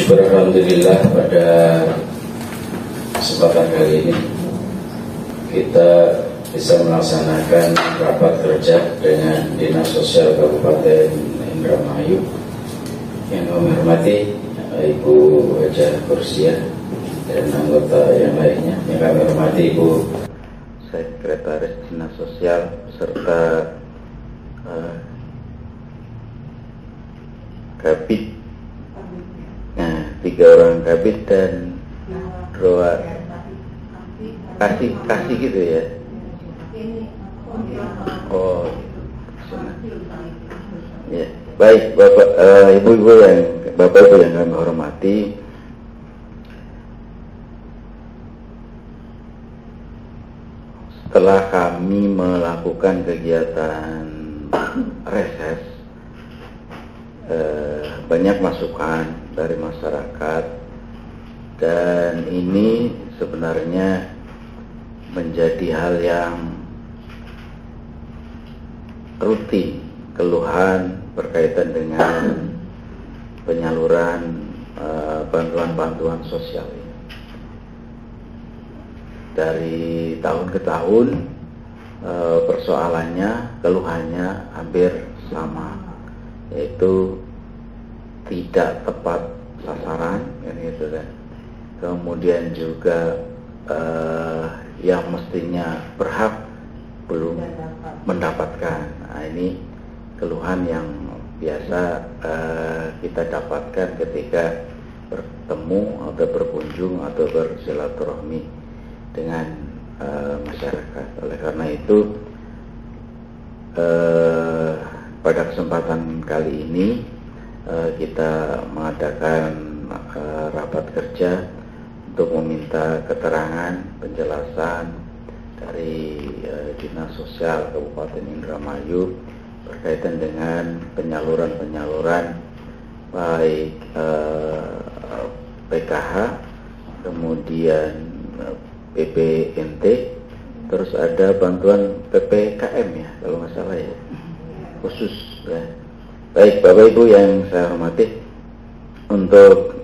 Syukur alhamdulillah pada kesempatan kali ini kita bisa melaksanakan rapat kerja dengan Dinas Sosial Kabupaten Indramayu. Yang kami hormati Ibu Wajah Kursia dan anggota yang lainnya. Yang kami hormati Ibu Sekretaris Dinas Sosial serta Kabid. Nah, 3 orang kabid dan 2 kasih gitu ya. Oh, ya. Baik, Bapak, Ibu-ibu yang Bapak-ibu yang kami hormati, setelah kami melakukan kegiatan reses, banyak masukan dari masyarakat, dan ini sebenarnya menjadi hal yang rutin, keluhan berkaitan dengan penyaluran bantuan-bantuan sosial. Dari tahun ke tahun persoalannya, keluhannya hampir sama, yaitu tidak tepat sasaran, gitu kan. Kemudian juga yang mestinya berhak belum mendapatkan. Nah, ini keluhan yang biasa kita dapatkan ketika bertemu atau berkunjung atau bersilaturahmi dengan masyarakat. Oleh karena itu pada kesempatan kali ini kita mengadakan rapat kerja untuk meminta keterangan penjelasan dari Dinas Sosial Kabupaten Indramayu berkaitan dengan penyaluran baik PKH, kemudian PPNT, terus ada bantuan PPKM ya, kalau nggak salah ya, khusus ya. Baik, Bapak Ibu yang saya hormati, untuk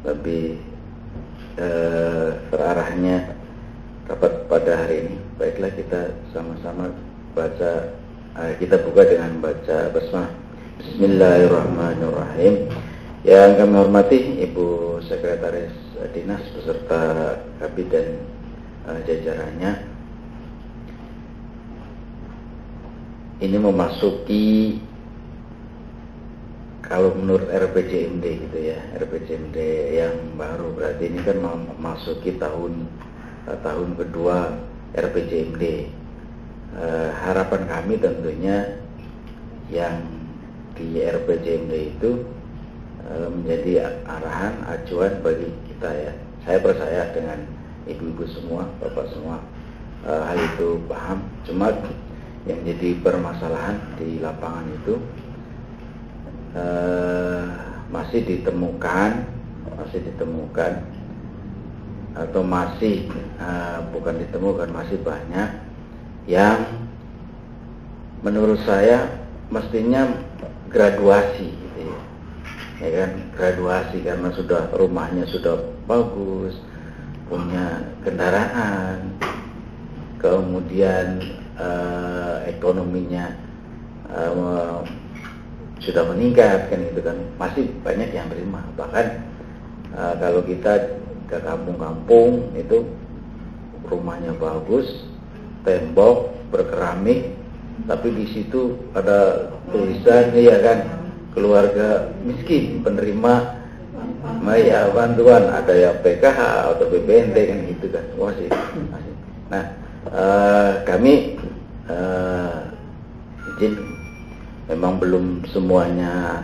lebih terarahnya rapat pada hari ini, baiklah kita sama-sama baca, kita buka dengan baca basmalah. Bismillahirrahmanirrahim. Yang kami hormati Ibu Sekretaris Dinas beserta Kabid dan jajarannya, ini memasuki, kalau menurut RPJMD gitu ya, RPJMD yang baru, berarti ini kan memasuki tahun kedua RPJMD. Harapan kami tentunya yang di RPJMD itu menjadi arahan, acuan bagi kita ya. Saya percaya dengan ibu-ibu semua, bapak semua, hal itu paham. Cuma yang jadi permasalahan di lapangan itu masih ditemukan atau masih bukan ditemukan, masih banyak yang menurut saya mestinya graduasi gitu ya kan, graduasi karena sudah rumahnya sudah bagus, punya kendaraan, kemudian ekonominya sudah meningkat kan, gitu kan, masih banyak yang terima. Bahkan kalau kita ke kampung-kampung itu rumahnya bagus, tembok berkeramik, tapi di situ ada tulisan ya kan, keluarga miskin penerima ya bantuan, ada yang PKH atau BPNT kan, gitu kan, masih. Nah, kami izin, memang belum semuanya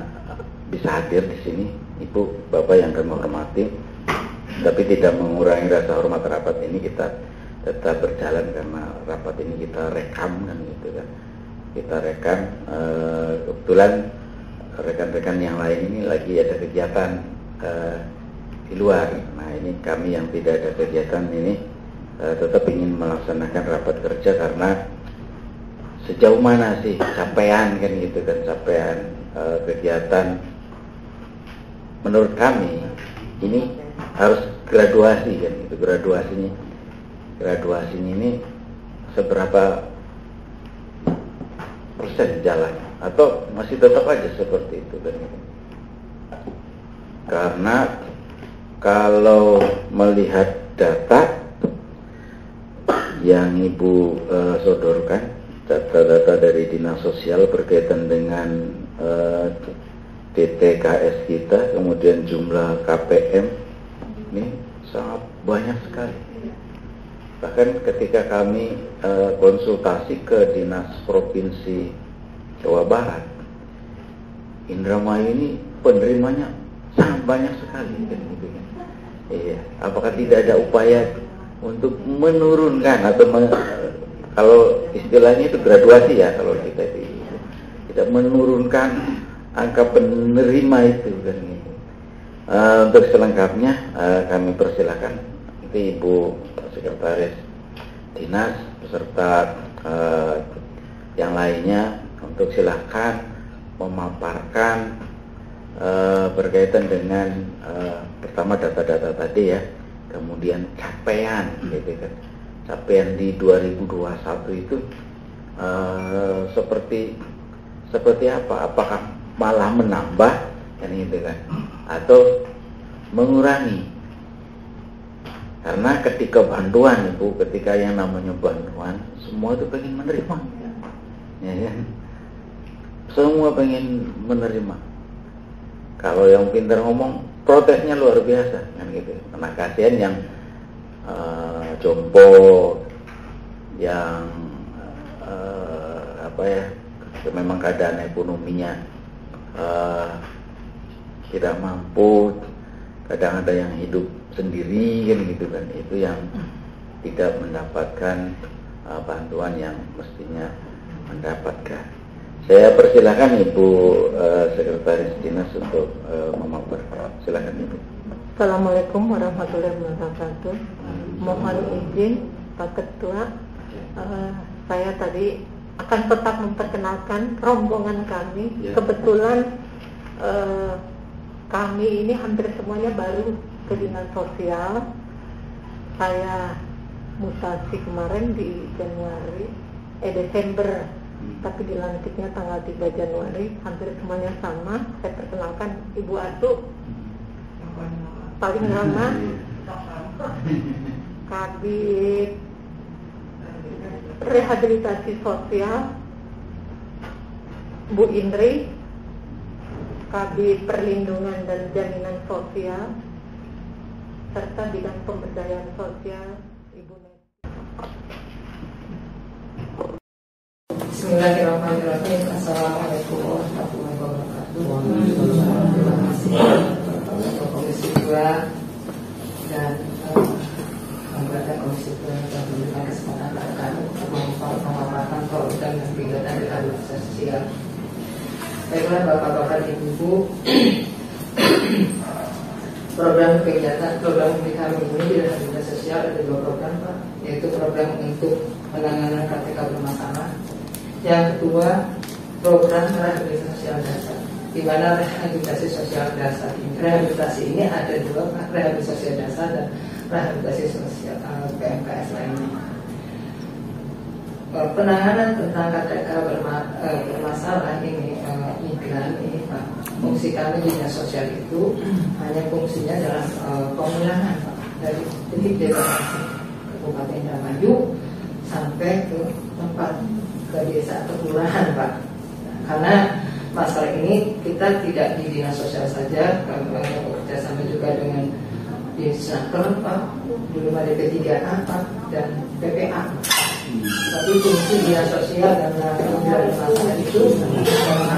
bisa hadir di sini, Ibu, Bapak yang kami hormati, tapi tidak mengurangi rasa hormat rapat ini. Kita tetap berjalan karena rapat ini kita rekam kan, gitu kan. Kita rekam, kebetulan rekan-rekan yang lain ini lagi ada kegiatan di luar. Nah, ini kami yang tidak ada kegiatan ini tetap ingin melaksanakan rapat kerja, karena sejauh mana sih capaian kan, gitu kan, capaian kegiatan menurut kami ini harus graduasi kan, itu graduasinya ini seberapa persen jalan atau masih tetap aja seperti itu kan. Karena kalau melihat data yang Ibu sodorkan, data-data dari Dinas Sosial berkaitan dengan DTKS kita, kemudian jumlah KPM ini sangat banyak sekali. Bahkan ketika kami konsultasi ke Dinas Provinsi Jawa Barat, Indramayu ini penerimanya sangat banyak sekali kan gitu kan. Iya, apakah tidak ada upaya untuk menurunkan atau kalau istilahnya itu graduasi ya, kalau kita itu tidak menurunkan angka penerima itu kan gitu. Untuk selengkapnya kami persilakan nanti Ibu Sekretaris Dinas beserta yang lainnya untuk silakan memaparkan berkaitan dengan pertama data-data tadi ya, kemudian capaian gitu kan, capaian di 2021 itu seperti apa? Apakah malah menambah kan gitu kan, atau mengurangi? Karena ketika bantuan Ibu, ketika yang namanya bantuan, semua itu pengen menerima, ya kan? Semua pengen menerima. Kalau yang pintar ngomong, protesnya luar biasa kan gitu. Karena kasihan yang jompo, yang memang keadaan ekonominya tidak mampu, kadang ada yang hidup sendiri kan gitu kan, itu yang tidak mendapatkan bantuan yang mestinya mendapatkan. Saya persilakan Ibu Sekretaris Dinas untuk memaparkan. Silakan Ibu. Assalamualaikum warahmatullahi wabarakatuh. Mohon izin Pak Ketua, saya tadi akan tetap memperkenalkan rombongan kami. Ya. Kebetulan kami ini hampir semuanya baru ke Dinas Sosial. Saya mutasi kemarin di Desember, tapi dilantiknya tanggal 3 Januari. Hampir semuanya sama. Saya perkenalkan Ibu Atu, paling lama Kabid Rehabilitasi Sosial Bu Indri, Kabid Perlindungan dan Jaminan Sosial, serta bidang pemberdayaan sosial Ibu Net. Bismillahirrahmanirrahim. Assalamualaikum warahmatullahi wabarakatuh. Terima kasih kepada Komisi 2 dan anggota Komisi 2 yang telah memberikan kesempatan kami untuk memaparkan program dan kegiatan rehabilitasi sosial. Baiklah Bapak-bapak Ibu, program kegiatan kami ini di rehabilitasi sosial ada 2 program Pak, yaitu program untuk penanganan KTK bermasalah. Yang kedua, program rehabilitasi sosial dasar, di mana rehabilitasi sosial dasar ini, rehabilitasi ini ada 2, rehabilitasi sosial dasar dan rehabilitasi sosial PMKS lainnya. Penanganan tentang KTK bermasalah ini, migran ini Pak, fungsi kami di dinas sosial itu hanya fungsinya dalam pemulangan Pak, dari desa Kabupaten Indramayu sampai ke tempat, ke desa atau kelurahan Pak. Karena masalah ini kita tidak di dinas sosial saja, kami bekerja sama juga dengan Disnaker Pak, belum ada P3A Pak dan PPA. Tapi fungsi dinas sosial dan penanggulangan masalah itu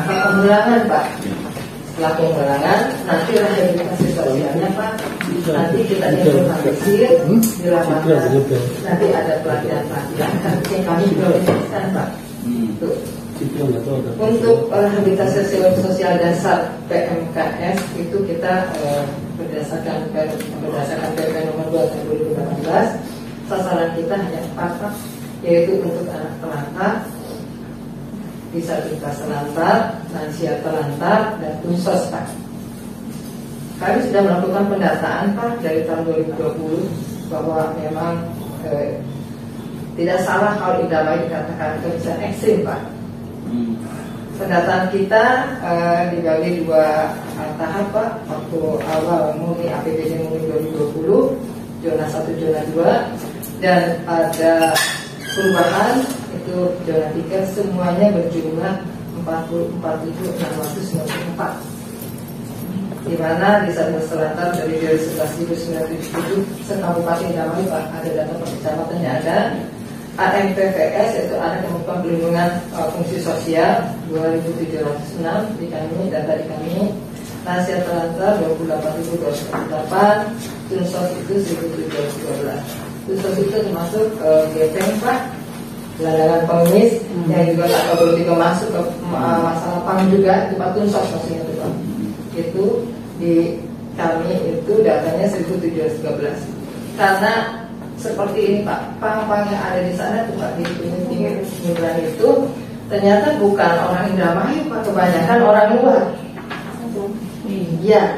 pemulangan Pak. Setelah pemulangan, nanti rehabilitasi sosialnya Pak, nanti kita informasi di lapangan, nanti ada pelatihan-pelatihan yang kami prioritaskan Pak. Untuk rehabilitasi sosial dasar PMKS itu kita berdasarkan PP nomor 2 tahun 2018, sasaran kita hanya 4 Pak, yaitu untuk anak telantar, disabilitas telantar, lansia telantar, dan unsos Pak. kami sudah melakukan pendataan Pak dari tahun 2020 bahwa memang tidak salah kalau Indramayu dikatakan kebiasaan ekstrim Pak. Pendataan kita dibagi 2 tahap Pak. Waktu awal murni APBD murni 2020, zona 1, zona 2, dan pada perubahan itu zona 3 semuanya berjumlah 44.694, di mana di Sulawesi Selatan dari 11.977 sekabupaten Indramayu Pak, ada data per kecamatannya ada. AMPVS yaitu ada Kemampuan Pelindungan Fungsi Sosial 2.706 di kami, data di kami. Nasihat Terlantar 28.208, Tunsos itu 1.712. Tunsos itu termasuk GPM Pak, gelandangan pengemis, yang juga tak perlu juga masuk ke masalah PAM juga, itu Pak Tunsos maksudnya itu Pak. Itu di kami itu datanya 1.713. Karena seperti ini Pak, pang-pang yang ada di sana tuh Pak, di pinggir migran itu ternyata bukan orang Indramayu Pak, kebanyakan orang luar. Iya,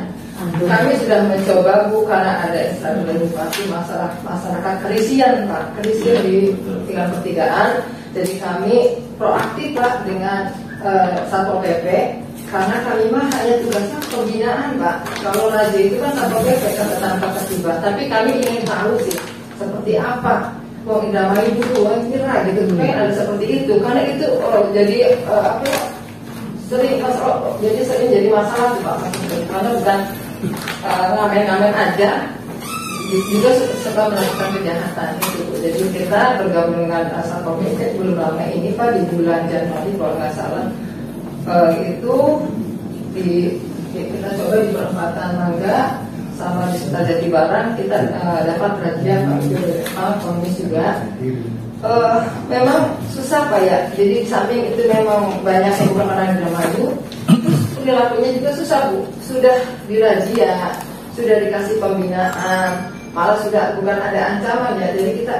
kami sudah mencoba Bu, karena ada edukasi masyarakat Kristen Pak, Kristen di tingkat pertigaan. Jadi kami proaktif Pak dengan Satpol PP, karena kami mah hanya tugasnya pembinaan Pak. Kalau Raja itu kan Satpol PP tanpa terlibat, tapi kami ingin tahu sih seperti apa Wong Indramayu itu, Wong kira gitu, pengen ada seperti itu, karena itu jadi sering jadi masalah tuh Pak, karena bukan ngamen-ngamen aja, juga suka melakukan kejahatan itu. Jadi kita bergabung dengan Satpol PP belum lama ini Pak, di bulan Januari kalau nggak salah, itu kita coba di perempatan Mangga sama di Sutajati Barang, kita dapat razia Pak Komis juga. Memang susah Pak ya. Jadi di samping itu memang banyak yang bukan orang Indramayu, perilakunya juga susah Bu. Sudah dirazia, sudah dikasih pembinaan, malah sudah bukan ada ancaman ya. Jadi kita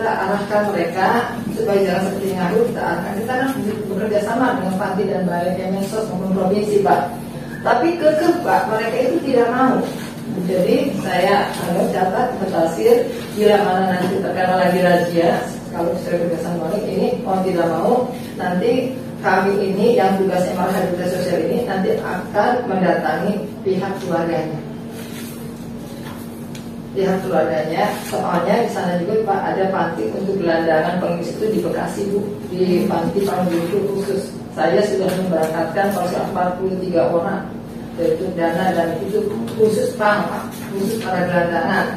arahkan mereka supaya jangan seperti ngaruh, kita arahkan. Kita kan bekerja sama dengan Panti dan Balai Kemensos maupun provinsi Pak. Tapi kekeh Pak, mereka itu tidak mau. Jadi saya catat bertasir, bila mana nanti terkena lagi razia, kalau sudah kebiasaan balik ini mau tidak mau, nanti kami ini yang tugasnya Marhabilitas Sosial ini nanti akan mendatangi pihak keluarganya. Pihak keluarganya, soalnya di sana juga Pak ada panti untuk gelandangan pengemis itu di Bekasi Bu, di panti Panggil khusus. Saya sudah memberangkatkan 43 orang. Yaitu dana dan itu khusus Pak, khusus para gelandangan.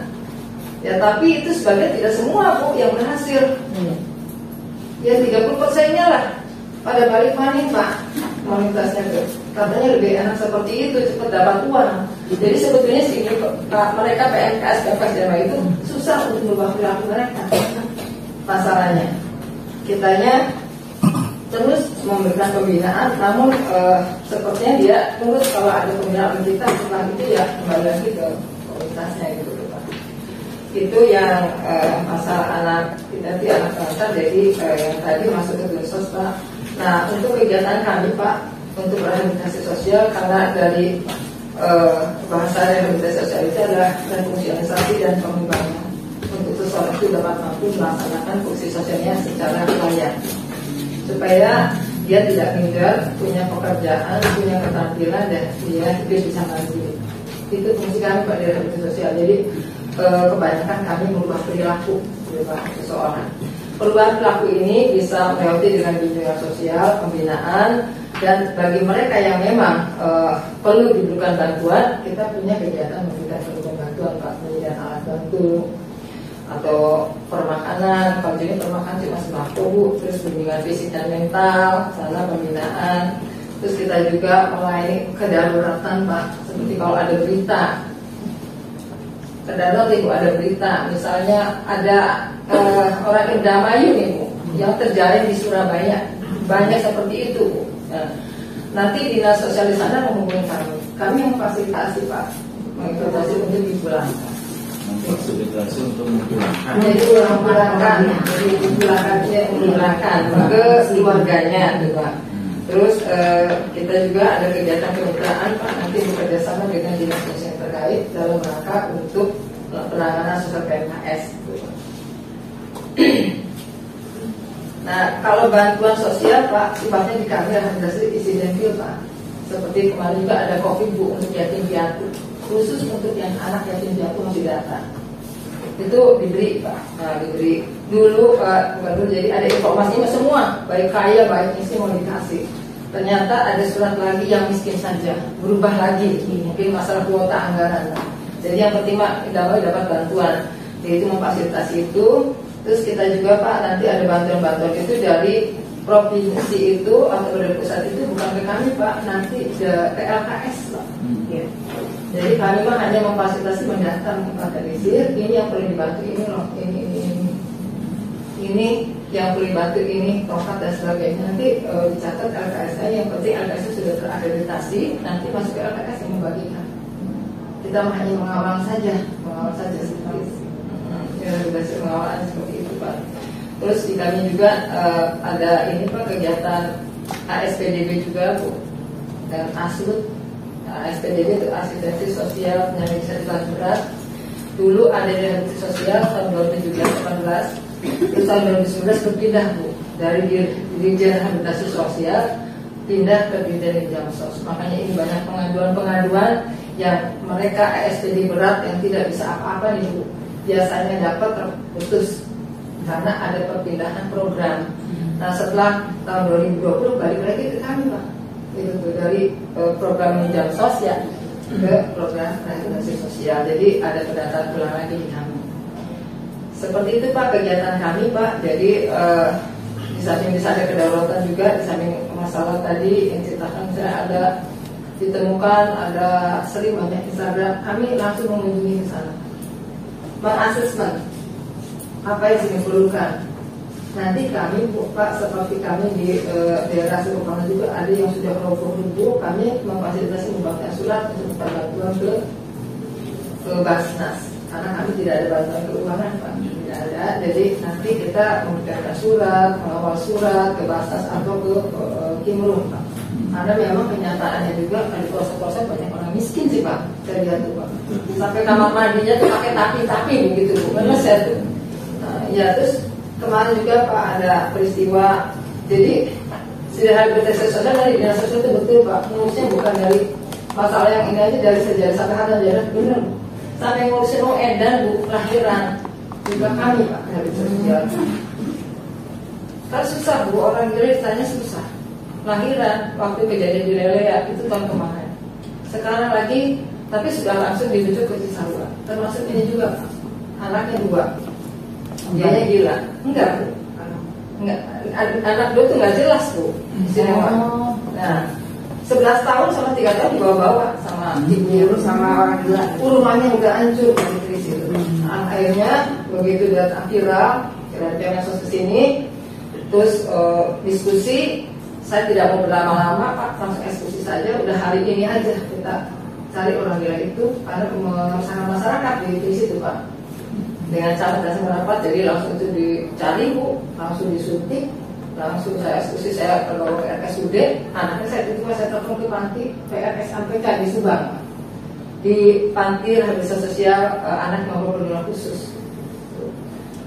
Ya tapi itu sebagai tidak semua Bu yang berhasil. Ya 30%-nya lah pada balik maning Pak, komunitasnya tuh. Katanya lebih enak seperti itu, cepat dapat uang. Jadi sebetulnya sih mereka PMKS itu susah untuk merubah perilaku mereka. Masalahnya, kitanya terus memberikan pembinaan, namun sepertinya dia menurut kalau ada pembinaan kita setelah itu ya kembali lagi ke komunitasnya gitu Pak. Itu yang masalah anak kita di anak bangsa, jadi yang tadi masuk ke Tunsos Pak. Nah untuk kegiatan kami Pak untuk rehabilitasi sosial, karena dari bahasa rehabilitasi sosial itu adalah refungsionalisasi dan pengembangan untuk seseorang itu dapat mampu melaksanakan fungsi sosialnya secara layak, supaya dia tidak minder, punya pekerjaan, punya keterampilan, dan dia bisa mandiri. Itu fungsi kami Pak di rehabilitasi sosial. Jadi kebanyakan kami merubah perilaku seseorang. Perubahan perilaku ini bisa melewati dengan bimbingan sosial, pembinaan, dan bagi mereka yang memang perlu dibutuhkan bantuan, kita punya kegiatan memberikan bantuan Pak, menyediakan alat bantu atau permakanan. Kalau jadi permakanan cuma sembako Bu, terus bimbingan fisik dan mental, sana pembinaan. Terus kita juga melayani kedaruratan Pak, seperti kalau ada berita kedarurat Ibu, ada berita misalnya ada orang Indramayu nih Bu yang terjaring di Surabaya, banyak seperti itu Bu. Nah, nanti dinas sosial di sana menghubungi kami memfasilitasi Pak, memfasilitasi untuk dipulangkan. Fasilitasi untuk memulangkan. Jadi memulangkan ke keluarganya juga. Terus kita juga ada kegiatan kemitraan Pak, nanti bekerjasama dengan dinas yang terkait dalam rangka untuk penanganan sosial PMKS. Nah, kalau bantuan sosial Pak, sifatnya di kami administrasi insidentil Pak. Seperti kemarin juga ada COVID Bu untuk yatim piatu, khusus untuk yang anak yatim piatu masih datang. Itu diberi Pak, nah diberi dulu Pak, bukan dulu, jadi ada informasinya semua, baik kaya baik miskin mau dikasih. Ternyata ada surat lagi yang miskin saja, berubah lagi, mungkin masalah kuota anggaran. Jadi yang pertama dapat bantuan, yaitu memfasilitasi itu. Terus kita juga Pak nanti ada bantuan-bantuan itu dari provinsi itu atau dari pusat itu bukan ke kami Pak, nanti ke LKS Pak. Ya. Jadi kami mah hanya memfasilitasi mendatang memfasilitasi ini yang perlu dibantu ini loh, ini yang perlu dibantu ini tongkat dan sebagainya. Nanti dicatat LKS-nya, yang penting LKS sudah terakreditasi, nanti masuk ke LKS yang membagikan. Kita hanya mengawal saja seperti pengawalan seperti itu Pak. Terus di kami juga ada ini Pak kegiatan ASPDB juga Bu, dan ASUD. ASPDB itu asistensi sosial penyandang disabilitas berat. Dulu ada rehabilitasi sosial tahun 2017-18. Terus tahun 2019 berpindah Bu, dari Dirjen Rehabilitasi Sosial pindah ke Dirjen Jamsos. Makanya ini banyak pengaduan-pengaduan yang mereka ASPD berat yang tidak bisa apa-apa nih Bu, biasanya dapat terputus karena ada perpindahan program. Nah setelah tahun 2020 balik lagi ke kami Pak, itu dari program Jamsos ya ke program rehabilitasi sosial. Jadi ada pendataan ulang lagi di kami. Seperti itu Pak kegiatan kami Pak. Jadi di samping bisa ada kedaulatan juga, di samping masalah tadi yang ceritakan saya ada ditemukan ada sering banyak Instagram, kami langsung mengunjungi ke sana, mengasesmen apa yang diperlukan. Nanti kami Pak seperti kami di daerah Sukoharjo juga ada yang sudah roboh, kami memfasilitasi membaca surat untuk bantuan ke Basnas, karena kami tidak ada bantuan keuangan Pak, tidak ada. Jadi nanti kita memberikan surat, mengawal surat ke Basnas atau ke Kimrum Pak. Karena memang kenyataannya juga di pelosok-pelosok banyak orang miskin sih Pak, saya lihat tuh Pak. Sampai kamar mandinya tuh pakai tapi begitu Bu, benar saya tuh. Nah, ya terus kemarin juga Pak ada peristiwa, jadi rehabilitasi sosial dari dinas sosial itu betul Pak, ngurusnya bukan dari masalah yang ini aja, dari sejarah sampai harta daerah benar Bu. Sampai ngurusin edan Bu, lahiran juga kami Pak dari sosial. Kan susah Bu, orang gila ditanya susah. Lahiran waktu kejadian di Lelea itu tahun kemarin. Sekarang lagi, tapi sudah langsung dirujuk ke Cisarua. Termasuk ini juga Pak, anaknya 2. Dianya gila. Enggak Bu, enggak. Anak 2 tuh nggak jelas Bu. Nah 11 tahun sama 3 tahun dibawa-bawa sama ibu sama orang gila. Rumahnya udah hancur dari krisis itu. Akhirnya begitu datang viral, kira-kira medsos kesini, terus diskusi. Saya tidak mau berlama-lama Pak, langsung eksekusi saja. Udah hari ini aja kita cari orang gila itu, karena meresahkan masyarakat di situ Pak. Dengan cara dasar merapat, jadi langsung itu dicari Bu, langsung disuntik, langsung saya eksekusi, saya bawa ke RSUD. Anaknya saya tiba-tiba saya telepon ke panti PRS sampai di Subang, di panti rehabilitasi sosial anak maupun perlindungan khusus.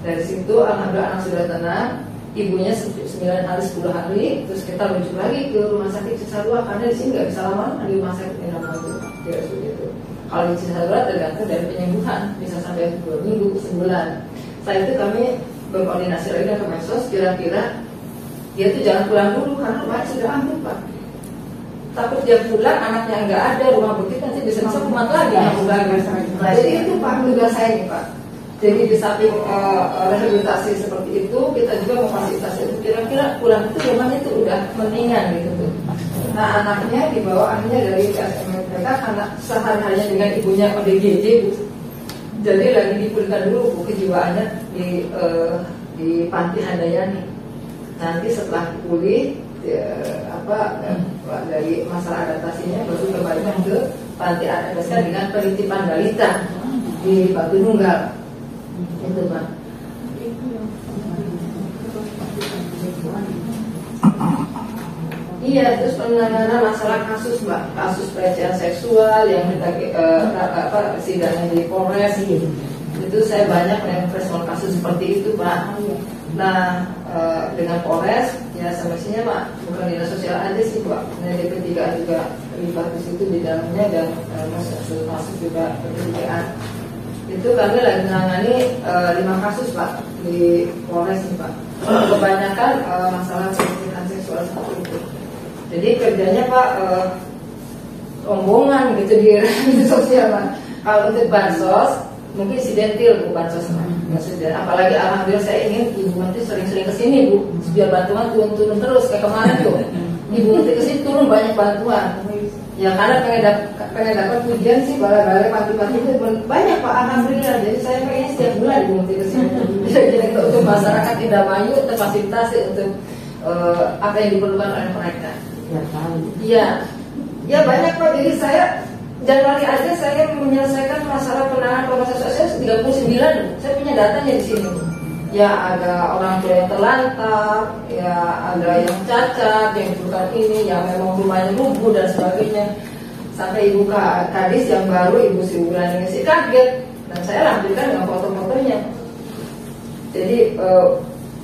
Dari situ alhamdulillah anak sudah tenang. Ibunya 9 hari 10 hari, terus kita rujuk lagi ke rumah sakit Cisarua, karena di sini nggak bisa lama di rumah sakit yang namanya di RSUD itu. Kalau di Cisarua tergantung dari penyembuhan, bisa sampai 2 minggu, sebulan. Setelah itu kami berkoordinasi lagi dengan Kemensos, kira-kira dia tuh jangan pulang dulu karena rumahnya sudah ambil Pak. Takut dia pulang, anaknya nggak ada, rumah begitu nanti bisa kumat lagi. Jadi itu Pak tugas saya nih Pak. Jadi di samping rehabilitasi seperti itu, kita juga memfasilitasi itu. Kira-kira pulang itu rumahnya itu udah mendingan gitu tuh. Nah anaknya dibawa akhirnya dari KSM mereka karena sehari-harinya dengan ibunya ODGJ Bu. Jadi lagi dipulihkan dulu Bu kejiwaannya di Panti Handayani. Nanti setelah pulih dari masalah adaptasinya baru kembalikan ke Panti Adaptasi dengan penitipan balita di Batu Nunggal. Itu Pak. Iya, terus penanganan masalah kasus Mbak, kasus pelecehan seksual yang sidangnya di Polres gitu. Itu saya banyak yang respon kasus seperti itu Pak. Nah dengan Polres ya semestinya Pak, bukan dinas sosial aja sih Pak, nah DP3 juga terlibat di situ di dalamnya dan masuk juga P3A. Itu kami lagi menangani 5 kasus Pak di Polres nih Pak. Kebanyakan masalah pelecehan seksual seperti itu. Jadi kerjanya Pak rombongan gitu di sosial Pak. Kalau untuk bansos mungkin insidentil Bu bansos Pak. Maksudnya apalagi alhamdulillah saya ingin Ibu Menteri sering-sering kesini Bu, biar bantuan turun terus kayak kemarin tuh. Ibu Menteri kesini turun banyak bantuan. Ya karena pengen dapat pujian sih balai-balai panti-panti itu banyak Pak alhamdulillah. Jadi saya pengen setiap bulan Ibu Menteri kesini. Jadi untuk masyarakat Indramayu terfasilitasi untuk apa yang diperlukan oleh mereka. Iya, ya banyak Pak. Jadi saya Januari aja saya menyelesaikan masalah penanganan pemeriksaan sosial 39. Saya punya datanya di sini. Ya ada orang tua yang terlantar, ya ada yang cacat, yang bukan ini, yang memang rumahnya rubuh dan sebagainya. Sampai Ibu Kadis yang baru, Ibu Sri Wulandari sih kaget. Dan saya lampirkan dengan foto-fotonya.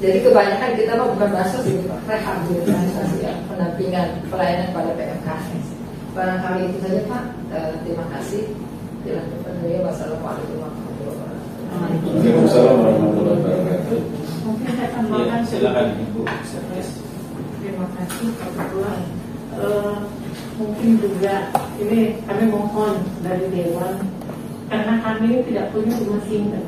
Jadi kebanyakan kita mah bukan bahasa sih, rehabilitasi ya, pendampingan pelayanan pada PMKS. Barangkali itu saja Pak. Terima kasih. Dilanjutkan dari wassalamualaikum warahmatullahi wabarakatuh. Waalaikumsalam warahmatullahi wabarakatuh. Mungkin saya tambahkan silakan Ibu. Terima kasih Pak Ketua. Mungkin juga ini kami mohon dari Dewan karena kami tidak punya rumah singgah.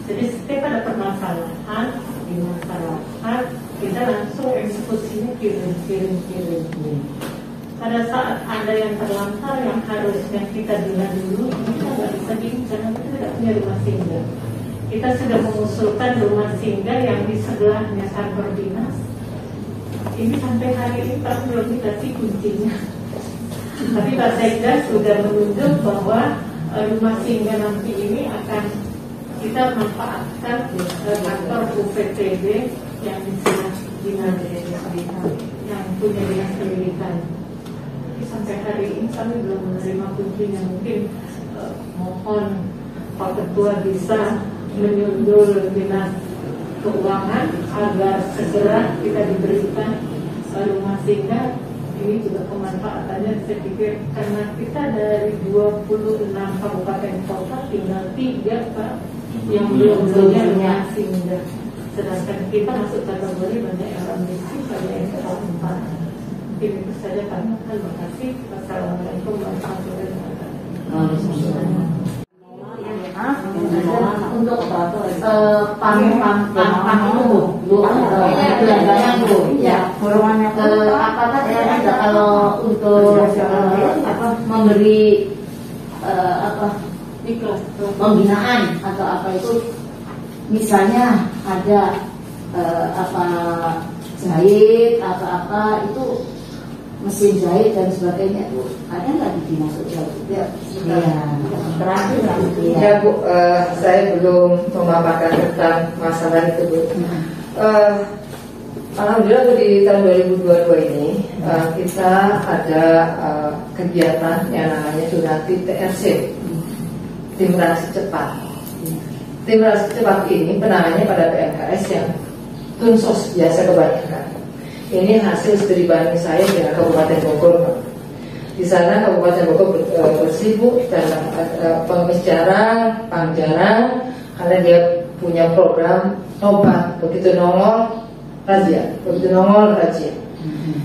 Jadi setiap ada permasalahan di masyarakat kita langsung eksekusinya kirim. Pada saat ada yang terlantar yang harusnya kita bina dulu, kita nggak bisa bikin karena kita tidak punya rumah singgah. Kita sudah mengusulkan rumah singgah yang di sebelahnya kantor dinas. Ini sampai hari ini Pak belum dikasih kuncinya. Tapi Pak Sekda sudah menunjuk bahwa rumah singgah nanti ini akan kita manfaatkan kantor UPTD yang di sebelah dinas yang punya dinas pendidikan. Sampai hari ini kami belum menerima kuncinya. Mungkin mohon Pak Ketua bisa menyundul dinas keuangan agar segera kita diberikan rumah singgah. Ini juga pemanfaatannya saya pikir karena kita dari 26 kabupaten kota tinggal 3 Pak yang belum punya rumah singgah. Sedangkan kita masuk kategori banyak yang miskin, banyak yang terlantar. Mungkin itu saja kami. Terima kasih. Wassalamualaikum warahmatullahi wabarakatuh. Untuk apakah ada kalau untuk memberi pembinaan atau apa itu misalnya ada jahit atau apa itu mesin jahit dan sebagainya itu ada nggak di dinas sosial? Ya, terakhir ya Bu, saya belum memaparkan tentang masalah itu Bu. Alhamdulillah Bu, di tahun 2022 ini kita ada kegiatan yang namanya Surati TRC, Tim Reaksi Cepat. Tim Reaksi Cepat ini penanganannya pada PMKS yang tunsos biasa kebanyakan. Ini hasil studi banding saya dengan Kabupaten Bogor, Pak. Di sana Kabupaten Bogor bersibuk dalam pengemis jarang, pangjarang, karena dia punya program tobat, begitu nongol razia.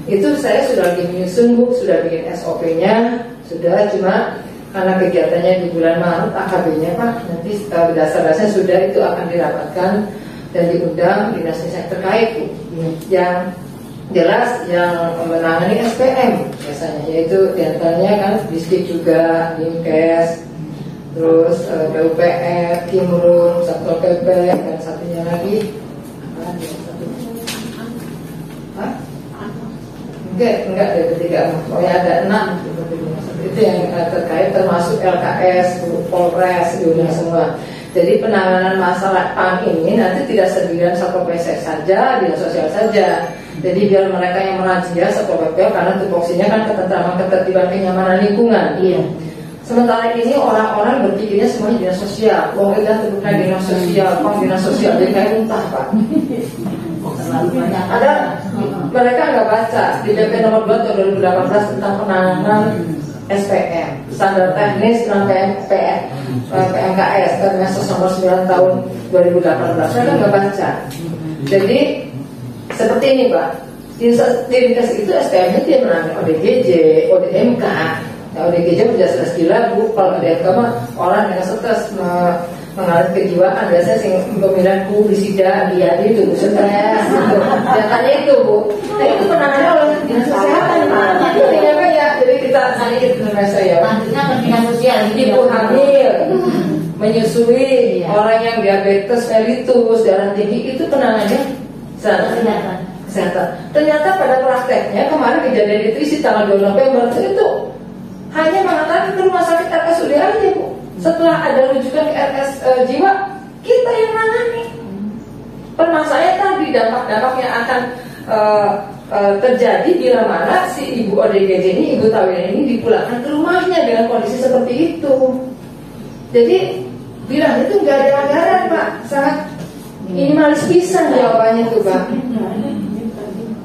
Itu saya sudah lagi menyusun Bu, sudah bikin SOP-nya, sudah cuma karena kegiatannya di bulan Maret AKB-nya Pak, nanti dasar-dasarnya sudah itu akan dirapatkan dan diundang dinas-dinas terkait Bu. Yang jelas yang menangani SPM biasanya, yaitu diantaranya kan Disdik juga, Dinkes, terus PUPR, Kimrun, Satpol PP, dan satunya lagi enggak ada ketiga, pokoknya ada 6 itu yang terkait termasuk LKS, Polres, dunia semua. Jadi penanganan masalah PAN ini nanti tidak sendirian Satpol PP saja, dinas sosial saja. Jadi biar mereka yang merazia Satpol PP, karena tupoksinya kan ketentraman, ketertiban, kenyamanan lingkungan. Iya. Sementara ini orang-orang berpikirnya semuanya dinas sosial. Wong kita sebutnya dinas sosial, dinas sosial, jadi kayak muntah Pak. Ada mereka nggak baca di PP nomor 2 tahun 2018 tentang penanganan SPM, standar teknis dan PMKS, Permenkes nomor 9 tahun 2018. Mereka nggak baca. Jadi seperti ini Pak, di Dinkes itu SPM-nya dia menangani ODGJ, ODMK. ODGJ udah jelas gila Bu, kalau ODMK mah orang dengan stres mengalami kejiwaan, biasanya sing pemilihan kulisida dia itu stres gitu. Datanya itu Bu. Nah itu penanganannya oleh dinas kesehatan Pak. Jadi ya, jadi kita tadi itu Indonesia ya. Lanjutnya ke dinas sosial. Ibu hamil, menyusui, orang yang diabetes mellitus, darah tinggi itu penanganannya kesehatan. Ternyata pada prakteknya kemarin kejadian itu isi tanggal 2 November itu hanya mengatakan ke rumah sakit RSUD aja Bu. Setelah ada rujukan ke RS jiwa, kita yang menangani. Permasalahannya tadi dampak-dampak yang akan terjadi bila mana si ibu ODGJ ini, ibu Tawin ini dipulangkan ke rumahnya dengan kondisi seperti itu. Jadi bilang itu nggak ada anggaran Pak, sangat minimalis pisan jawabannya tuh Pak.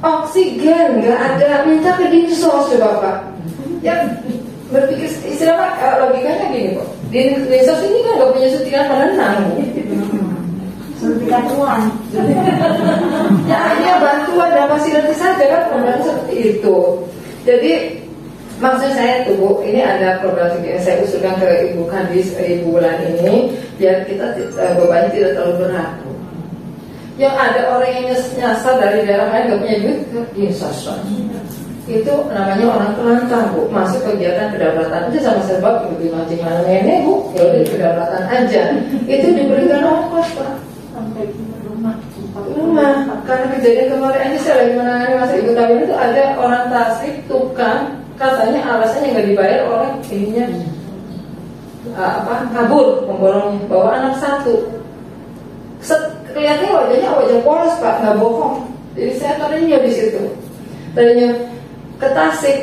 Oksigen nggak ada, minta ke Dinsos coba Pak. Ya berpikir istilah Pak, logikanya gini kok. Dinsos ini kan nggak punya suntikan penenang. Suntikan uang. Ya hanya bantuan dan fasilitasi saja kan, program seperti itu. Jadi maksud saya tuh Bu, ini ada program yang saya usulkan ke Ibu Kadis, Ibu Wulan ini, biar kita bebannya tidak terlalu berat Bu. Yang ada orang yang nyasar dari daerah lain gak punya duit ke Dinsos. Itu namanya orang terlantar Bu, masuk kegiatan kedaulatan aja sama sebab ibu mancing mana nenek Bu, ya udah kedaulatan aja. Itu diberikan ongkos Pak. Sampai rumah. Karena kejadian kemarin aja saya lagi menangani masa ibu Tawin itu ada orang Tasik tukang, katanya alasannya nggak dibayar oleh ininya kabur memborongnya, bawa anak satu. Kelihatannya wajahnya wajah polos Pak, nggak bohong. Jadi saya tadinya di situ, tadinya ke Tasik,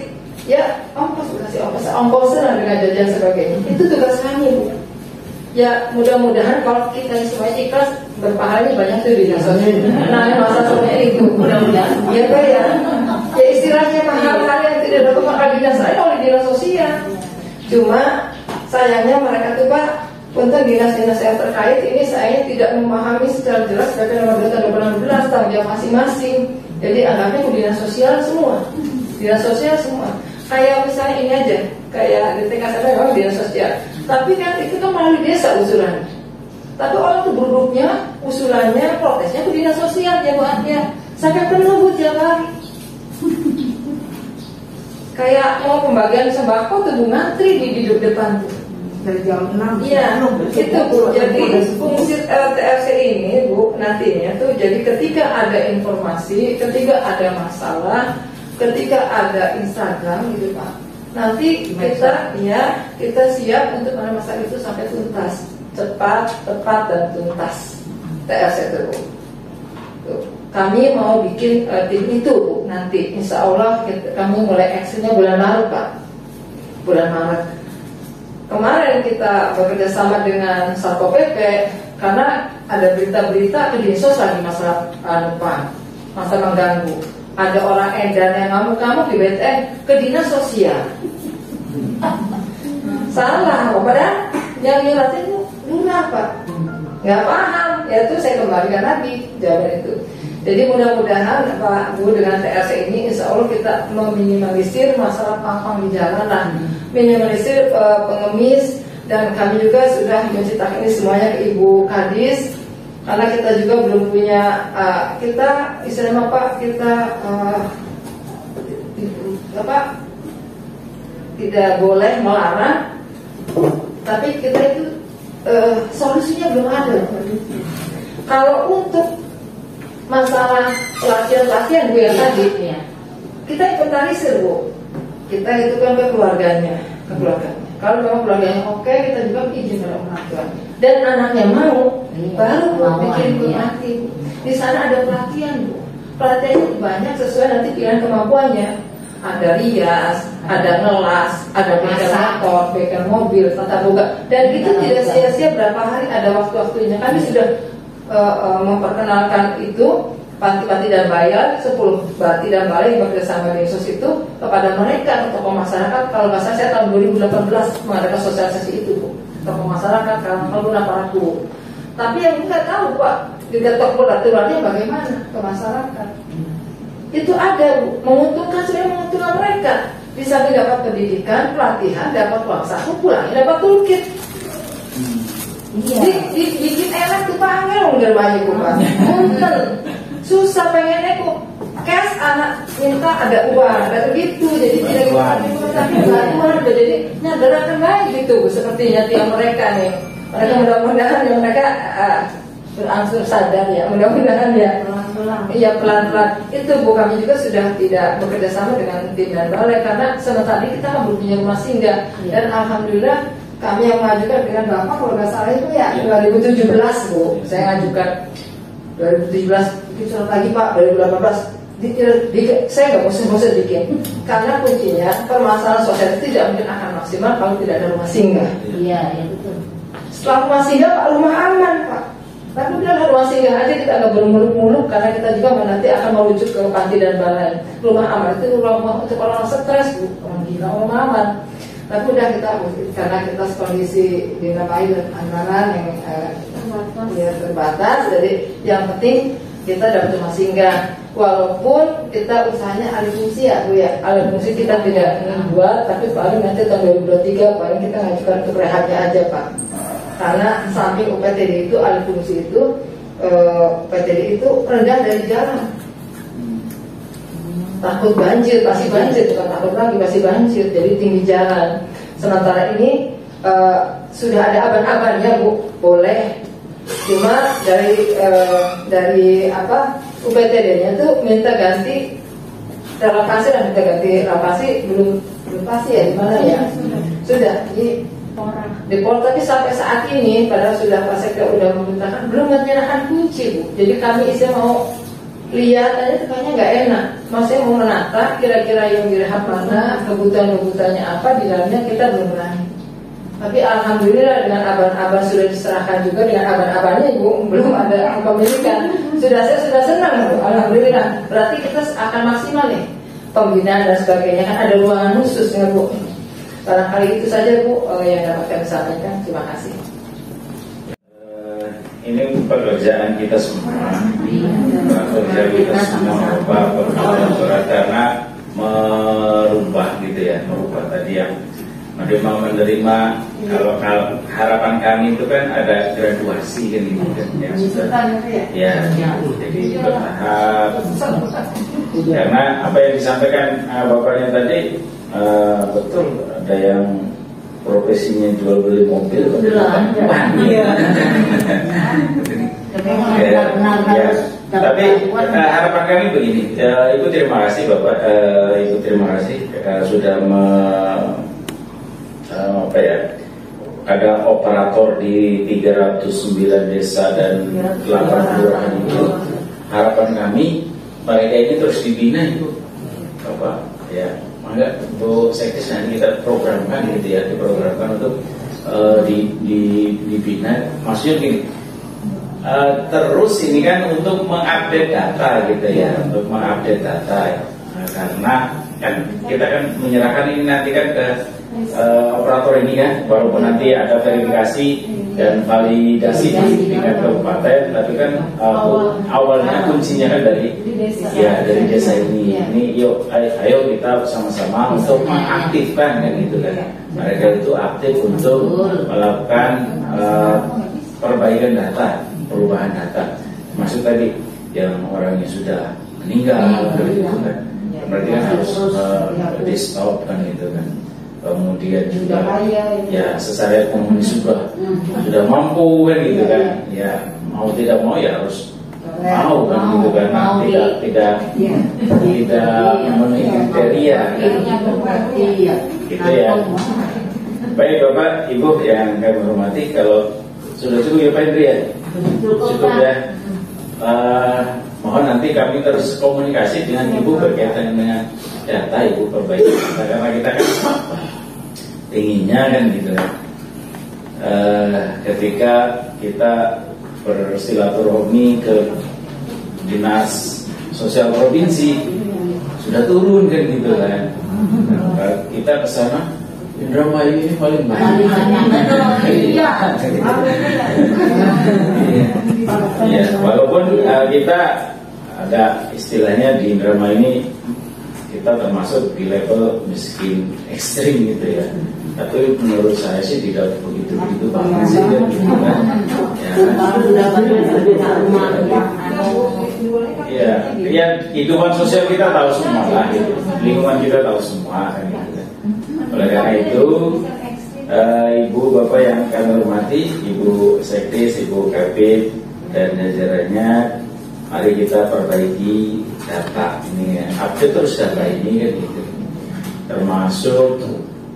ya ongkos kasih ongkosan dengan jajan sebagainya. Itu tugas kami Bu. Ya mudah-mudahan kalau kita semuanya ikhlas, berpahalanya banyak tuh di dinas sosial. Nah masa sosial itu mudah-mudahan ya Pak ya. Ya istilahnya mahal yang tidak dapat makan dinas saya oleh dinas sosial. Cuma sayangnya mereka tuh Pak, untuk dinas-dinas yang terkait ini saya tidak memahami secara jelas PP nomor 2 tahun 2016 tanggung jawab masing-masing. Jadi anggapnya ke dinas sosial semua. Dinas sosial semua. Kayak misalnya ini aja, kayak di TKS memang dinas sosial. Tapi kan itu kan melalui desa usulannya. Tapi orang tuh buruknya, usulannya, protesnya ke dinas sosial jawabannya sampai penuh Bu tiap hari. Kayak mau pembagian sembako tuh Bu ngantri di depan tuh. Dari jam 6. Iya, itu Bu. Jadi fungsi LTRC ini Bu nantinya tuh jadi ketika ada informasi, ketika ada masalah, ketika ada Instagram gitu Pak, nanti kita siap untuk mana masalah itu sampai tuntas, cepat, tepat dan tuntas. TRC itu Bu. Tuh. Kami mau bikin tim itu Bu nanti, insya Allah kami mulai actionnya bulan Maret Pak, bulan Maret. Kemarin kita bekerja sama dengan Satpol PP karena ada berita-berita ke Dinsos lagi masalah masa mengganggu. Ada orang edan yang ngamuk-ngamuk di BTN ke dinas sosial. Salah, padahal yang nyuratin itu lurah Pak. Nggak paham, ya itu saya kembalikan lagi jawaban itu. Jadi mudah-mudahan Pak Bu dengan TRC ini insya Allah kita meminimalisir masalah pangkang di jalanan, minimalisir pengemis, dan kami juga sudah menceritakan ini semuanya ke Ibu Kadis karena kita juga belum punya kita istilahnya Pak kita tidak boleh melarang, tapi kita itu solusinya belum ada. Kalau untuk masalah pelatihan Bu yang tadi, kita inventarisir Bu. Kita itu kan ke keluarganya. Kalau memang keluarganya oke, kita juga izin pada orang tuanya. Dan anaknya mau, baru Bu bikin ikut mati. Di sana ada pelatihan Bu. pelatihannya banyak sesuai nanti pilihan kemampuannya. Ada rias, ada ngelas, ada bengkel motor, bengkel mobil, tata boga, dan itu tidak sia-sia berapa hari, ada waktu-waktunya. Kami sudah memperkenalkan itu panti-panti dan bayar 10 panti dan balai yang bekerjasama dengan sos itu kepada mereka, tokoh masyarakat. Kalau nggak salah saya tahun 2018 mengadakan sosialisasi itu, Bu. Tokoh masyarakat, kalau aparatur. Tapi yang nggak tahu, Pak, juga tokoh aturannya bagaimana ke masyarakat. Itu ada, Bu, menguntungkan, sebenarnya menguntungkan mereka. Bisa dapat pendidikan, pelatihan, dapat uang saku, pulangnya dapat toolkit. Bikin enak tuh Pak Angel nggak banyak Pak. Punten susah pengennya kok cash anak minta ada uang, ada begitu, jadi tidak tapi bantuan, jadi nyadarakan baik gitu sepertinya tiap mereka nih. Mereka mudah-mudahan ya mereka berangsur sadar ya, mudah-mudahan ya. Iya pelan-pelan. Itu Bu, kami juga sudah tidak bekerja sama dengan tim dan balai karena sementara ini kita belum punya rumah singgah dan alhamdulillah kami yang mengajukan dengan Bapak kalau nggak salah itu ya 2017 Bu, saya ngajukan 2017 bikin surat lagi Pak 2018 saya nggak bosan-bosan bikin karena kuncinya permasalahan sosial tidak mungkin akan maksimal kalau tidak ada rumah singgah. Iya betul. Setelah rumah singgah Pak, rumah aman Pak. Tapi udah rumah singgah aja kita nggak muluk-muluk karena kita juga nanti akan merujuk ke panti dan balai. Rumah aman itu rumah untuk orang stres Bu, orang gila, orang aman. Tapi udah kita karena kita kondisi di Napai dan anggaran yang terbatas, jadi yang penting kita dapat rumah singgah. Walaupun kita usahanya alih fungsi ya Bu ya, alih fungsi kita tidak buat, tapi paling nanti tahun 2023 paling kita ngajukan untuk rehabnya aja Pak. Karena samping UPTD itu alih fungsi itu, UPTD itu rendah dari jalan. Takut banjir, pasti banjir, bukan takut lagi, pasti banjir, jadi tinggi jalan. Sementara ini sudah ada aban-abannya Bu, boleh. Cuma dari UPTD-nya tuh minta ganti relokasi dan minta ganti relokasi belum pasti ya di mana ya? Sudah di Polres, tapi sampai saat ini padahal sudah Pak Sekda udah memintakan belum menyerahkan kunci Bu. Jadi kami mau lihat aja tuh kayaknya nggak enak. Maksudnya mau menata kira-kira yang direhab mana, kebutuhannya apa di dalamnya kita belum berani. Tapi alhamdulillah dengan aban-aban sudah diserahkan juga dengan aban-abannya Ibu belum ada kepemilikan. Saya sudah senang Bu, alhamdulillah. Berarti kita akan maksimal nih pembinaan dan sebagainya kan ada ruangan khusus ya Bu. Barangkali itu saja Bu yang dapat kami sampaikan. Terima kasih. Ini pekerjaan kita semua, pekerjaan kita semua berkorban karena merubah gitu ya, merubah tadi yang menerima. Kalau harapan kami itu kan ada graduasi kan gitu kan, yang sudah ya, jadi bertahap. Karena apa yang disampaikan bapaknya tadi betul, ada yang profesinya jual beli mobil, tapi harapan kami begini, Ibu terima kasih Bapak, Ibu terima kasih sudah ada operator di 309 desa dan 8 kelurahan itu. Harapan kami mereka ini terus dibina Ibu, Bapak ya. Enggak, Bu Sekdes nanti kita programkan gitu ya, diprogramkan untuk dibina. Maksudnya gini, terus ini kan untuk mengupdate data gitu ya, untuk mengupdate data ya. Karena kan kita kan menyerahkan ini nanti kan ke operator ini kan, walaupun nanti ada verifikasi dan validasi di tingkat kabupaten, tapi kan awalnya kuncinya kan dari desa ini. Ini ayo kita sama-sama untuk mengaktifkan kan gitu kan. Mereka itu aktif untuk melakukan perbaikan data, perubahan data. Maksud tadi yang orangnya sudah meninggal gitu kan, berarti kan harus di stop kan gitu kan. Kemudian juga ya secara ekonomi sudah mampu kan gitu kan, ya mau tidak mau ya harus mau kan gitu kan, tidak memenuhi kriteria gitu ya. Baik Bapak Ibu yang kami hormati, kalau sudah cukup ya Pak Indri ya, cukup ya. mohon nanti kami terus komunikasi dengan Ibu berkaitan dengan data, Ibu perbaiki data, karena kita kan inginnya kan gitu kan. Ketika kita bersilaturahmi ke dinas sosial provinsi sudah turun kan gitu kan, kita ke sana Indramayu ini paling banyak. Ya, walaupun kita ada istilahnya di Indramayu ini kita termasuk di level miskin ekstrim gitu ya. Tapi menurut saya sih tidak begitu banget sih kan gitu kan. Ya, kehidupan sosial kita tahu semua lah, gitu. Lingkungan kita tahu semua kan gitu. Oleh karena itu, Ibu Bapak yang kami hormati, Ibu Sekdes, Ibu Kabid dan jajarannya, mari kita perbaiki data ini, update terus data ini kan gitu. Termasuk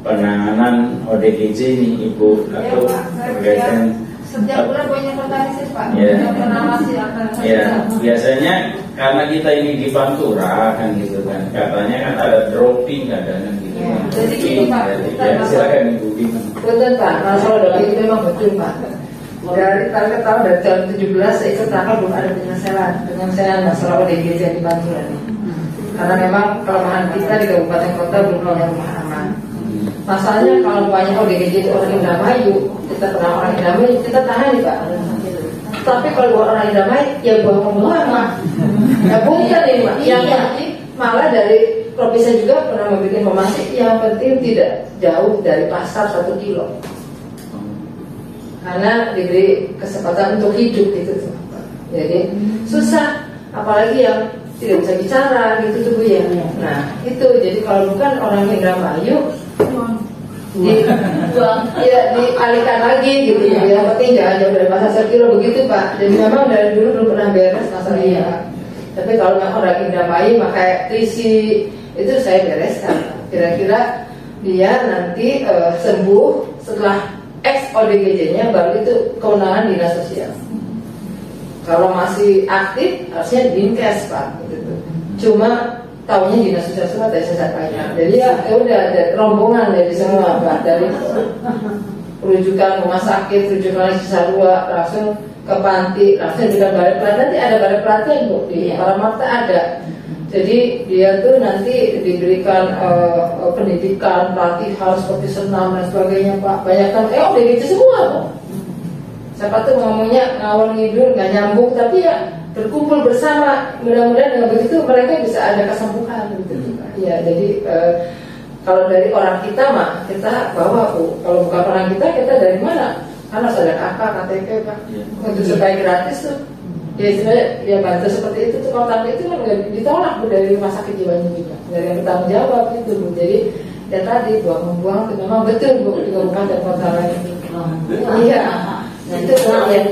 penanganan ODGJ ini, Ibu, atau berkaitan setiap bulan punya inventarisir Pak. Ya, biasanya karena kita ini di Pantura kan gitu kan, katanya kan ada dropping kadang gitu. Ya, jadi gitu Pak. Ya, silakan Ibu. Betul Pak, masalah data itu memang betul Pak. Dari target tahun dari tahun 17 saya ikut tanggal belum ada penyelesaian masalah ODGJ di Pantura ini. Karena memang kelemahan kita di kabupaten kota belum punya rumah aman. Masalahnya kalau banyak ODGJ itu orang Indramayu, kita pernah orang Indramayu, kita tahan Pak. Tapi kalau orang Indramayu, ya buang-buang Pak. Ya bukan ini Pak. Yang penting malah dari provinsi juga pernah membuat informasi yang penting tidak jauh dari pasar 1 kilo. Karena diberi kesempatan untuk hidup gitu tuh. Jadi susah, apalagi yang tidak bisa bicara gitu tuh Bu ya. Nah itu jadi kalau bukan orang Indramayu dialihkan lagi gitu ya. Yang penting jangan jauh dari pasar 1 kilo begitu Pak. Jadi memang dari dulu belum pernah beres masalah ini Pak. Tapi kalau memang orang Indramayu maka trisi itu saya bereskan. Kira-kira dia nanti sembuh setelah ODGJ-nya baru itu kewenangan dinas sosial. Kalau masih aktif harusnya dinkes Pak gitu. Cuma tahunya dinas sosial semua tadi saya sampaikan. Jadi ya udah ada rombongan dari semua Pak, dari rujukan rumah sakit, rujukan Cisarua langsung ke panti, langsung juga balai pelatihan. Nanti ada balai pelatihan Bu di Paramarta ada. Jadi dia tuh nanti diberikan pendidikan, pelatihan seperti senam dan sebagainya Pak. Banyak kan, ODGJ semua kok. Siapa tuh ngomongnya ngawal ngidul nggak nyambung, tapi ya berkumpul bersama. Mudah-mudahan dengan begitu mereka bisa ada kesembuhan gitu. Ya jadi kalau dari orang kita mah kita bawa Bu. Kalau bukan orang kita dari mana? Karena ada KK, KTP Pak. Untuk supaya gratis tuh. Ya sebenarnya ya bantu seperti itu tuh, kalau tanpa itu kan nggak ditolak Bu dari rumah sakit jiwanya juga, nggak ada yang bertanggung jawab gitu Bu. Jadi ya tadi buang-buang itu memang betul Bu di kabupaten kota lain. Iya, itu yang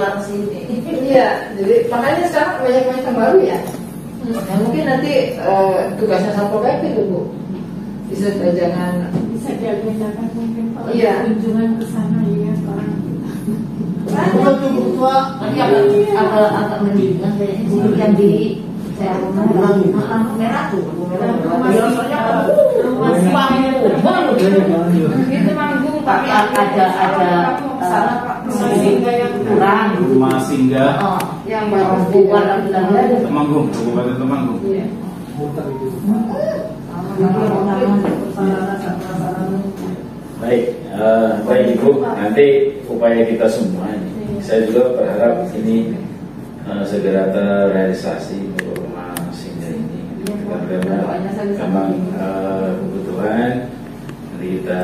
iya. Jadi makanya sekarang banyak yang baru ya. Nah, mungkin nanti tugasnya Satpol PP itu Bu, bisa jangan diadakan mungkin Pak. Iya. Kunjungan ke sana ya Pak. agak mendingan yang di merah tuh tapi ada kurang Rumah singgah yang bukan Temanggung, Kabupaten Temanggung. Baik, baik Ibu, nanti upaya kita semua ini, saya juga berharap ini segera terrealisasi untuk rumah singgah ini, karena memang kebutuhan. Nanti kita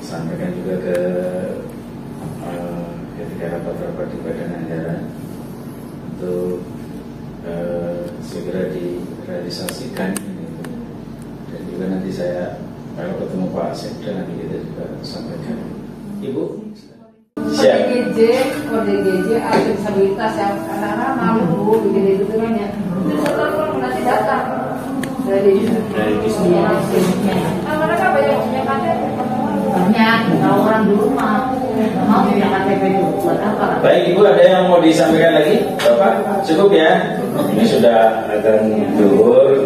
sampaikan juga ke ketika rapat-rapat di Badan Anggaran untuk segera direalisasikan ini. Dan juga nanti saya kalau ketemu Pak Sekda nanti kita juga sampaikan. Ibu siap. ODGJ ada disabilitas yang karena malu Bu bikin itu kan ya. Itu setelah nanti datang dari semua mereka banyak KTP. banyak kalau orang dulu mah mau punya KTP dulu buat apa? Baik Ibu, ada yang mau disampaikan lagi? Bapak, cukup ya? Ini sudah akan zuhur.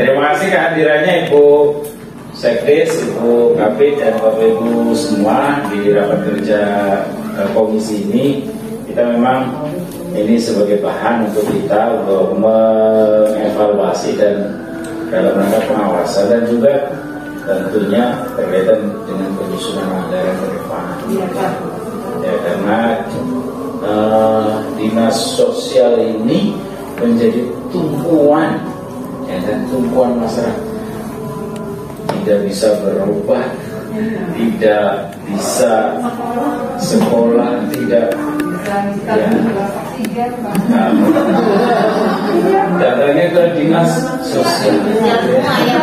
Terima kasih kehadirannya Ibu Sekdes, Ibu Kapit, dan Bapak Ibu semua di rapat kerja komisi ini. Kita memang ini sebagai bahan untuk kita untuk mengevaluasi dan dalam rangka pengawasan dan juga tentunya berkaitan dengan penyusunan anggaran ke depan. Ya, karena dinas sosial ini menjadi tumpuan, ya, dan tumpuan masyarakat, tidak bisa berubah, tidak bisa sekolah, tidak ya, datangnya ke dinas sosial. Ya.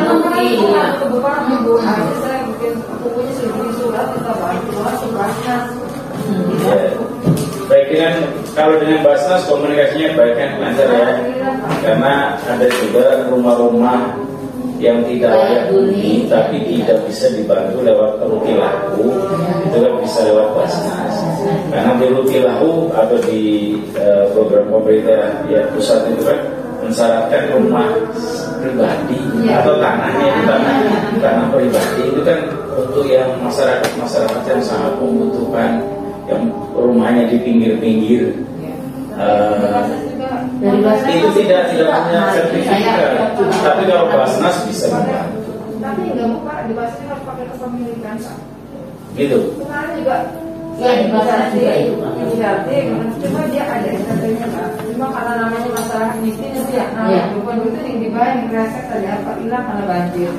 Baik, dengan kalau dengan Basnas komunikasinya baik kan, lancar ya, karena ada juga rumah-rumah yang tidak layak huni tapi tidak bisa dibantu lewat Rutilahu, itu kan bisa lewat Basnas. Karena di Rutilahu atau di program pemerintah ya pusat itu kan mensyaratkan rumah pribadi atau tanahnya tanah pribadi itu kan untuk yang masyarakat yang sangat membutuhkan, yang rumahnya di pinggir-pinggir. Itu tidak punya sertifikat, tapi kalau Basnas bisa membantu. Tapi nggak mau Pak, di Basnas harus pakai kepemilikan Pak. Gitu. Kemarin juga ya di Basnas juga itu Pak. Cuma dia ada STP-nya Pak. Cuma karena namanya masyarakat miskin itu ya, bukan itu yang dibayar yang resek tadi apa hilang karena banjir.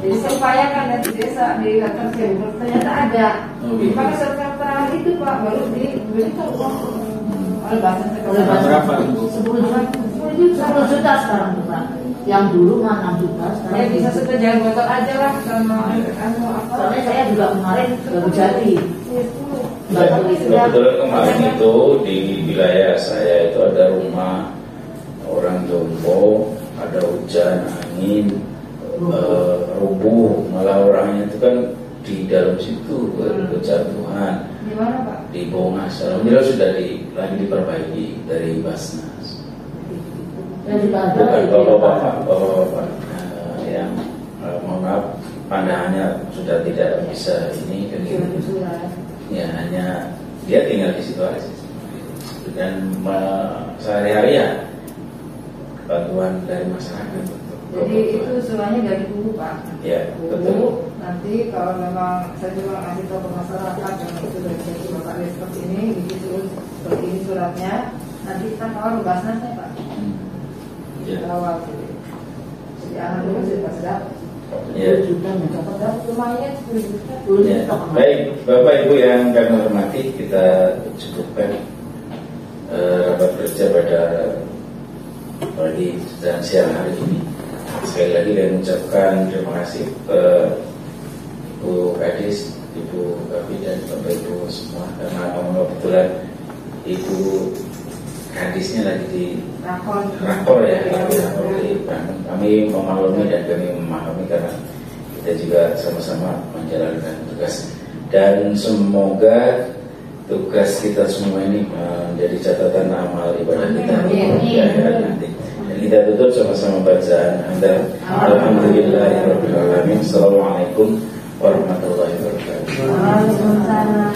Jadi saya upayakan dari desa di kantor saya ternyata ada. Pakai surat keterangan itu Pak, baru diberikan uang. Oleh Basnas berapa? 10 juta sekarang tuh Pak. Yang dulu mah 6 juta sekarang. Ya bisa setejalan botol aja lah sama apa. Soalnya saya juga kemarin baru jadi. Kebetulan kemarin itu di wilayah saya itu ada rumah orang jompo, ada hujan, angin, rubuh, malah orangnya itu kan di dalam situ berjatuhan. Di mana Pak? Di Bongas. Alhamdulillah sudah lagi diperbaiki dari Basnas. Bukan bapak-bapak yang mohon maaf pandangannya sudah tidak bisa ini kan gitu. Ya hanya dia tinggal di situ aja dan sehari-hari ya bantuan dari masyarakat. Jadi itu semuanya dari dulu Pak. Ya betul. Dulu nanti kalau memang saya juga ngasih tahu ke masyarakat yang itu dari jadi Bapak seperti ini, begitu seperti ini suratnya, nanti kita kawal ke Basnasnya Pak. Ya. Kawal gitu. Jadi anak dulu sudah sedap. Ya. Lumayan 10 juta. Ya. Baik, Bapak Ibu yang kami hormati, kita cukupkan rapat kerja pada pagi dan siang hari ini. Sekali lagi saya mengucapkan terima kasih ke Ibu Kadis, Ibu Kapi dan Bapak Ibu semua, karena kebetulan Ibu Kadisnya lagi di rakor ya, di Bandung. Kami memaklumi dan kami memahami karena kita juga sama-sama menjalankan tugas, dan semoga tugas kita semua ini menjadi catatan amal ibadah kita di akhirat nanti. Dan kita tutup sama-sama bacaan Alhamdulillahirabbil alamin. Assalamualaikum warahmatullahi wabarakatuh. Waalaikumsalam.